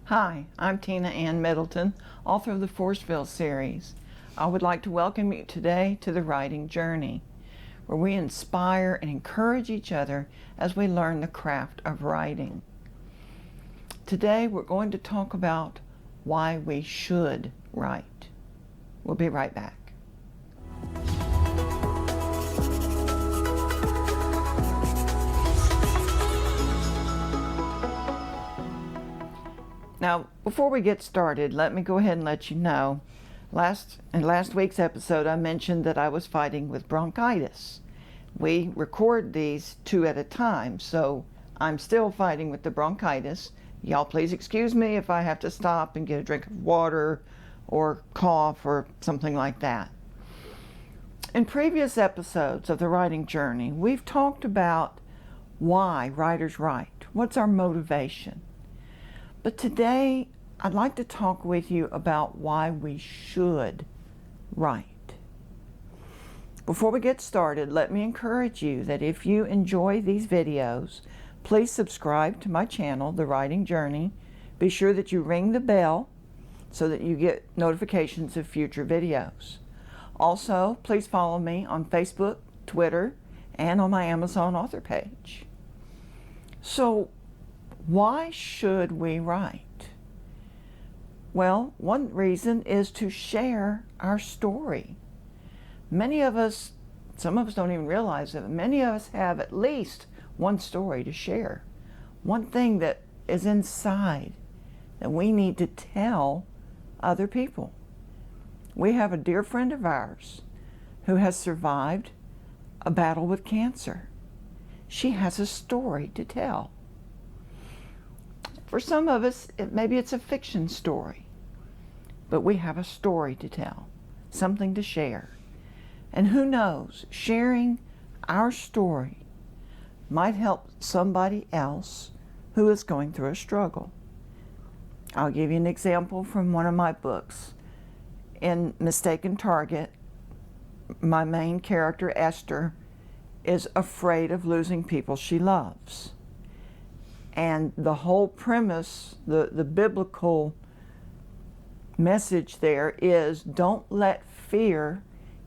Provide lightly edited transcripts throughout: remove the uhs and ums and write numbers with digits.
Hi, I'm Tina Ann Middleton, author of the Forestville series. I would like to welcome you today to the Writing Journey, where we inspire and encourage each other as we learn the craft of writing. Today we're going to talk about why we should write. We'll be right back. Now, before we get started, let me go ahead and let you know, in last week's episode, I mentioned that I was fighting with bronchitis. We record these 2 at a time, so I'm still fighting with the bronchitis. Y'all please excuse me if I have to stop and get a drink of water or cough or something like that. In previous episodes of the Writing Journey, we've talked about why writers write. What's our motivation? But today, I'd like to talk with you about why we should write. Before we get started, let me encourage you that if you enjoy these videos, please subscribe to my channel, The Writing Journey. Be sure that you ring the bell so that you get notifications of future videos. Also, please follow me on Facebook, Twitter, and on my Amazon author page. So, why should we write? Well, one reason is to share our story. Many of us, some of us don't even realize it, but many of us have at least one story to share. One thing that is inside that we need to tell other people. We have a dear friend of ours who has survived a battle with cancer. She has a story to tell. For some of us, maybe it's a fiction story, but we have a story to tell, something to share. And who knows, sharing our story might help somebody else who is going through a struggle. I'll give you an example from one of my books. In Mistaken Target, my main character, Esther, is afraid of losing people she loves. And the whole premise, the biblical message there is, don't let fear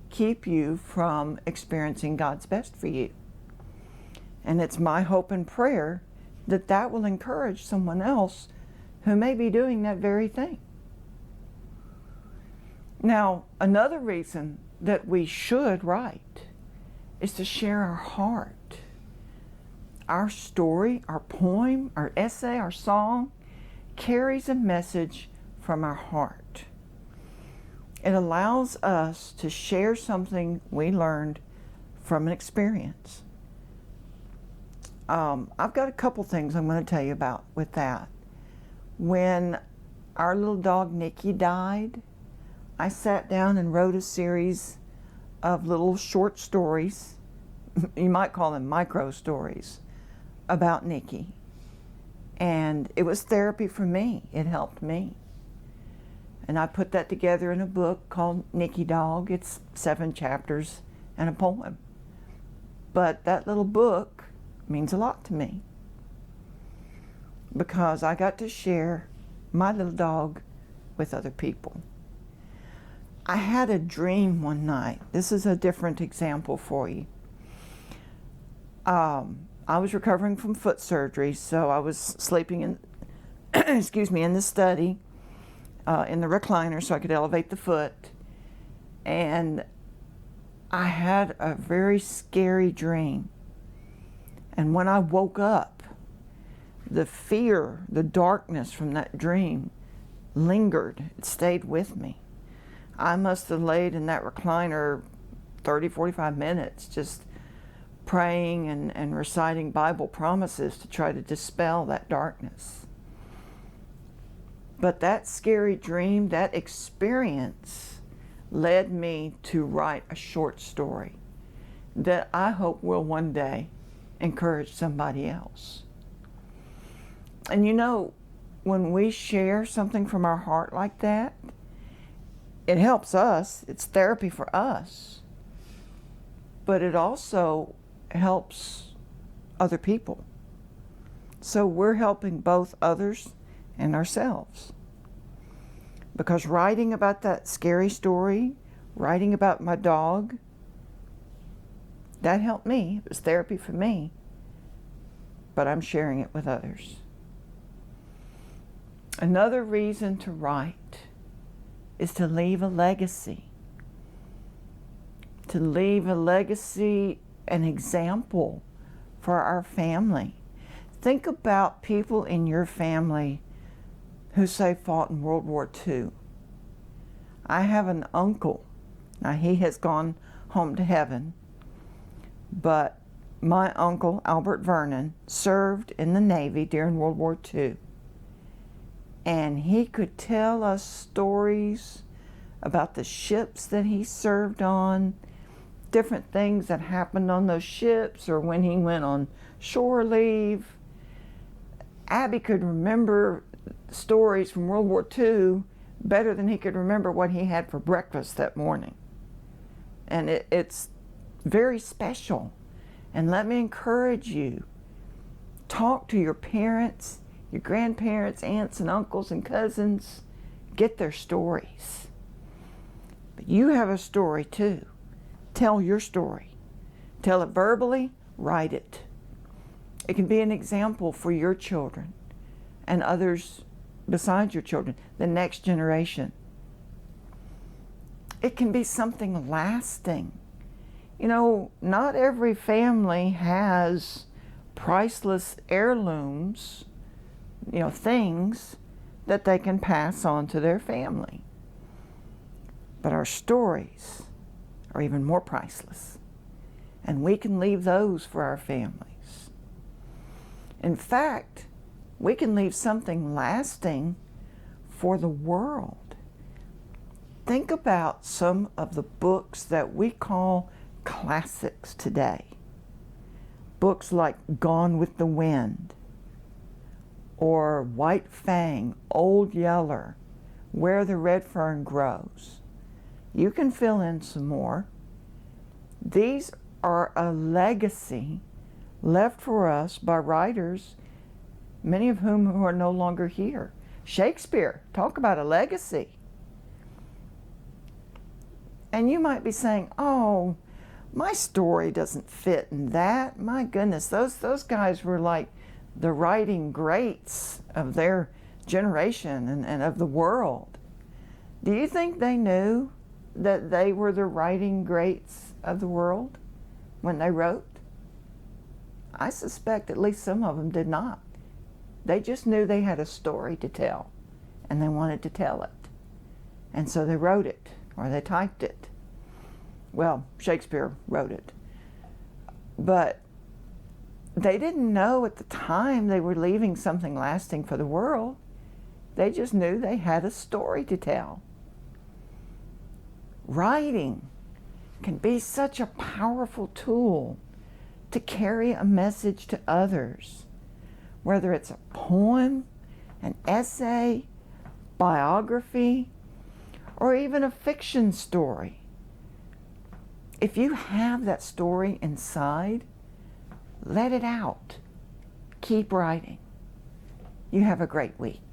keep you from experiencing God's best for you. And it's my hope and prayer that that will encourage someone else who may be doing that very thing. Now, another reason that we should write is to share our heart. Our story, our poem, our essay, our song carries a message from our heart. It allows us to share something we learned from an experience. I've got a couple things I'm going to tell you about with that. When our little dog Nikki died, I sat down and wrote a series of little short stories, you might call them micro stories, about Nikki. And it was therapy for me. It helped me. And I put that together in a book called Nikki Dog. It's 7 chapters and a poem. But that little book means a lot to me because I got to share my little dog with other people. I had a dream one night. This is a different example for you. I was recovering from foot surgery, so I was sleeping in, in the study, in the recliner so I could elevate the foot. And I had a very scary dream. And when I woke up, the fear, the darkness from that dream lingered. It stayed with me. I must have laid in that recliner 30, 45 minutes just praying and reciting Bible promises to try to dispel that darkness. But that scary dream, that experience, led me to write a short story that I hope will one day encourage somebody else. And you know, when we share something from our heart like that, it helps us. It's therapy for us. But it also helps other people. So we're helping both others and ourselves. Because writing about that scary story, writing about my dog, that helped me. It was therapy for me. But I'm sharing it with others. Another reason to write is to leave a legacy. To leave a legacy, an example for our family. Think about people in your family who say fought in World War II. I have an uncle. Now he has gone home to heaven, but my uncle, Albert Vernon, served in the Navy during World War II. And he could tell us stories about the ships that he served on, different things that happened on those ships, or when he went on shore leave. Abby could remember stories from World War II better than he could remember what he had for breakfast that morning. And it's very special. And let me encourage you, talk to your parents, your grandparents, aunts and uncles and cousins, get their stories. But you have a story too. Tell your story. Tell it verbally, write it. It can be an example for your children and others besides your children, the next generation. It can be something lasting. You know, not every family has priceless heirlooms, things that they can pass on to their family. But our stories are even more priceless, and we can leave those for our families. In fact, we can leave something lasting for the world. Think about some of the books that we call classics today. Books like Gone with the Wind, or White Fang, Old Yeller, Where the Red Fern Grows. You can fill in some more. These are a legacy left for us by writers, many of whom who are no longer here. Shakespeare, talk about a legacy. And you might be saying, oh, my story doesn't fit in that. My goodness, those guys were like the writing greats of their generation and of the world. Do you think they knew that they were the writing greats of the world when they wrote? I suspect at least some of them did not. They just knew they had a story to tell, and they wanted to tell it. And so they wrote it, or they typed it. Well, Shakespeare wrote it. But they didn't know at the time they were leaving something lasting for the world. They just knew they had a story to tell. Writing can be such a powerful tool to carry a message to others, whether it's a poem, an essay, biography, or even a fiction story. If you have that story inside, let it out. Keep writing. You have a great week.